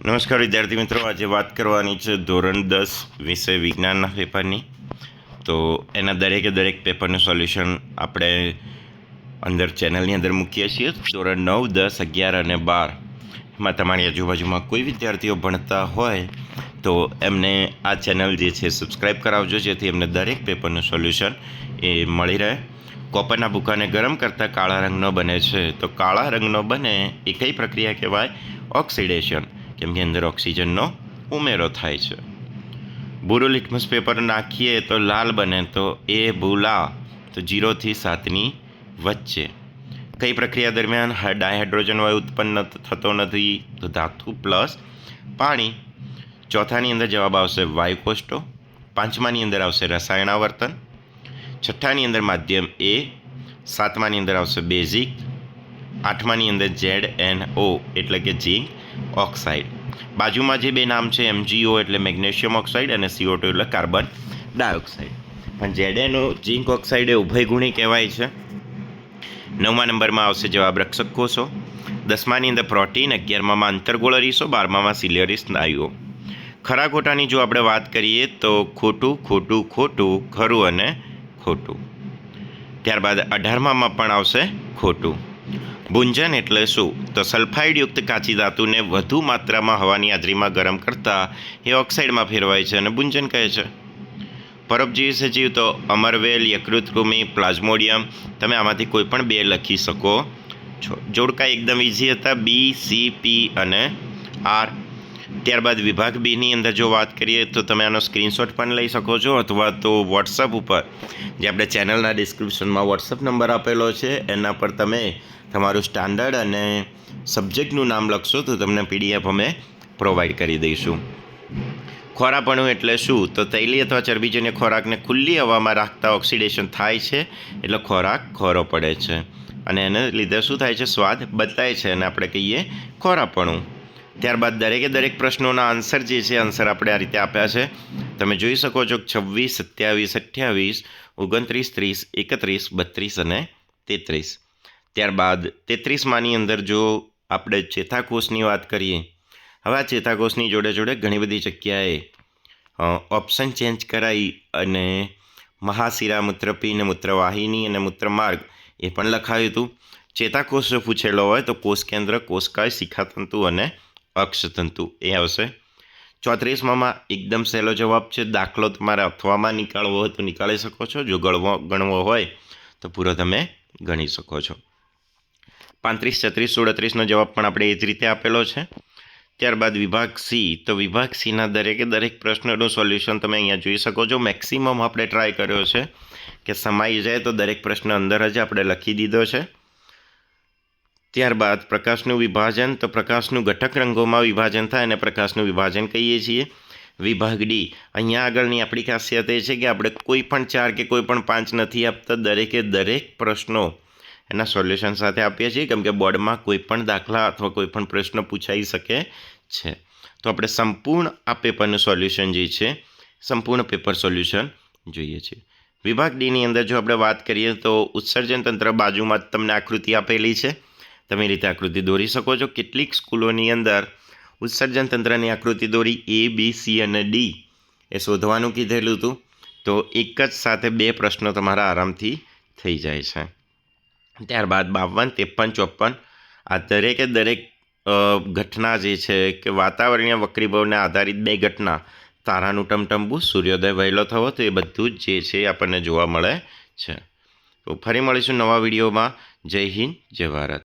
નમસ્કાર વિદ્યાર્થી મિત્રો, આજે વાત કરવાની છે ધોરણ 10 વિષય વિજ્ઞાનના પેપરની. તો એના દરેક પેપરનું સોલ્યુશન આપણે અંદર ચેનલની અંદર મૂકીએ છીએ. ધોરણ 9, 10, 11 અને 12 એમાં તમારી આજુબાજુમાં કોઈ વિદ્યાર્થીઓ ભણતા હોય તો એમને આ ચેનલ જે છે સબસ્ક્રાઈબ કરાવજો, જેથી એમને દરેક પેપરનું સોલ્યુશન એ મળી રહે. કોપરના ભૂકાને ગરમ કરતાં કાળા રંગનો બને છે, તો કાળા રંગનો બને એ કઈ પ્રક્રિયા કહેવાય? ઓક્સિડેશન, કેમ કે અંદર ઓક્સિજનનો ઉમેરો થાય છે. ભૂરું લિટમસ પેપર નાખીએ તો લાલ બને, તો એ ભૂલા, તો 0 થી 7ની વચ્ચે. કઈ પ્રક્રિયા દરમિયાન ડાયહાઇડ્રોજન વાયુ ઉત્પન્ન થતો નથી? તો ધાતુ પ્લસ પાણી. ચોથાની અંદર જવાબ આવશે વાયુકોષ્ઠો. પાંચમાની અંદર આવશે રસાયણાવર્તન. છઠ્ઠાની અંદર માધ્યમ એ. સાતમાની અંદર આવશે બેઝિક. આઠમાની અંદર ZnO એટલે કે ઝીંક ઓક્સાઇડ. બાજુમાં જે બે નામ છે MgO એટલે મેગ્નેશિયમ ઓક્સાઇડ અને CO2 એટલે કાર્બન ડાયોક્સાઇડ. પણ ZnO ઝીંક ઓક્સાઇડ એ ઉભયગુણી કહેવાય છે. 9મા નંબરમાં આવશે જવાબ રક્ષક કોષો. 10માની અંદર પ્રોટીન. 11મામાં અંતર્ગોળ અરીસો. 12મામાં સિલિયરી સ્નાયુઓ. ખરા ખોટાની જો આપણે વાત કરીએ તો ખોટું, ખોટું, ખોટું, ખરું અને ખોટું. ત્યારબાદ 18મામાં પણ આવશે ખોટું. ભૂંજન એટલે શું? તો સલ્ફાઇડયુક્ત કાચી ધાતુને વધુ માત્રામાં હવાની હાજરીમાં ગરમ કરતાં એ ઓક્સાઇડમાં ફેરવાય છે અને ભૂંજન કહે છે. પરોપજીવી સજીવ તો અમરવેલ, યકૃત કૃમિ, પ્લાઝ્મોડિયમ. તમે આમાંથી કોઈ પણ બે લખી શકો છો. જોડકા એકદમ ઇઝી હતા, B, C, P અને R. ત્યારબાદ વિભાગ બીની અંદર જો વાત કરીએ તો તમે આનો સ્ક્રીનશોટ પણ લઈ શકો છો, અથવા તો વોટ્સઅપ ઉપર જે આપણે ચેનલના ડિસ્ક્રિપ્શનમાં વોટ્સઅપ નંબર આપેલો છે એના પર તમે તમારું સ્ટાન્ડર્ડ અને સબ્જેક્ટનું નામ લખશો તો તમને PDF અમે પ્રોવાઈડ કરી દઈશું. ખોરાપણું એટલે શું? તો તૈલી અથવા ચરબીજન્ય ખોરાકને ખુલ્લી હવામાં રાખતા ઓક્સિડેશન થાય છે એટલે ખોરાક ખોરો પડે છે, અને એને લીધે શું થાય છે? સ્વાદ બદલાય છે અને આપણે કહીએ ખોરાપણું. ત્યારબાદ દરેક પ્રશ્નોના આન્સર જે છે આન્સર આપણે આ રીતે આપ્યા છે. તમે જોઈ શકો છો 26, 27, 28, 29, 30, 31, 32 અને 33. ત્યારબાદ 33માની અંદર જો આપણે ચેતાકોષની વાત કરીએ, હવે આ ચેતાકોષની જોડે ઘણી બધી જગ્યાએ ઓપ્શન ચેન્જ કરાવી અને મહાશિરા, મૂત્રપિંડ, મૂત્રવાહિની અને મૂત્રમાર્ગ એ પણ લખાયું હતું. ચેતાકોષ જો પૂછેલો હોય તો કોષ કેન્દ્ર, કોષકાય, શિખાતંતુ અને અક્ષતંતુ એ આવશે. 34મામાં એકદમ સહેલો જવાબ છે. દાખલો તમારે અથવામાં નીકાળવો હોય તો નીકાળી શકો છો, જો ગણવો હોય તો પૂરો તમે ગણી શકો છો. 35, 36, 37નો જવાબ પણ આપણે એ જ રીતે આપેલો છે. ત્યારબાદ વિભાગ સી, તો વિભાગ સીના દરેક પ્રશ્નનું સોલ્યુશન તમે અહીંયા જોઈ શકો છો. મેક્સિમમ આપણે ટ્રાય કર્યો છે કે સમાઈ જાય તો દરેક પ્રશ્ન અંદર જ આપણે લખી દીધો છે. ત્યારબાદ પ્રકાશનું વિભાજન, તો પ્રકાશનું ઘટક રંગોમાં વિભાજન થાય અને પ્રકાશનું વિભાજન કહીએ છીએ. વિભાગ ડી, અહીંયા આગળની આપણી ખાસિયત એ છે કે આપણે કોઈ પણ 4 કે કોઈ પણ 5 નથી આપતા, દરેક પ્રશ્નો એના સોલ્યુશન સાથે આપીએ છીએ, કેમ કે બોર્ડમાં કોઈ પણ દાખલા અથવા કોઈ પણ પ્રશ્ન પૂછાઈ શકે છે. તો આપણે સંપૂર્ણ આ પેપરનું સોલ્યુશન જે છે સંપૂર્ણ પેપર સોલ્યુશન જોઈએ છીએ. વિભાગ ડીની અંદર જો આપણે વાત કરીએ તો ઉત્સર્જન તંત્ર બાજુમાં જ તમને આકૃતિ આપેલી છે, તમે રીતે આકૃતિ દોરી શકો છો. કેટલીક સ્કૂલોની અંદર ઉત્સર્જન તંત્રની આકૃતિ દોરી A, B, C અને D એ શોધવાનું કીધેલું હતું, તો એક જ સાથે 2 પ્રશ્નો તમારા આરામથી થઈ જાય છે. ત્યારબાદ 52, 53, 54 આ દરેક ઘટના જે છે કે વાતાવરણીય વક્રીભાવને આધારિત 2 ઘટના, તારાનું ટમટમવું, સૂર્યોદય વહેલો થવો, તો એ બધું જ જે છે આપણને જોવા મળે છે. તો ફરી મળીશું નવા વિડીયોમાં. જય હિન્દ, જય ભારત.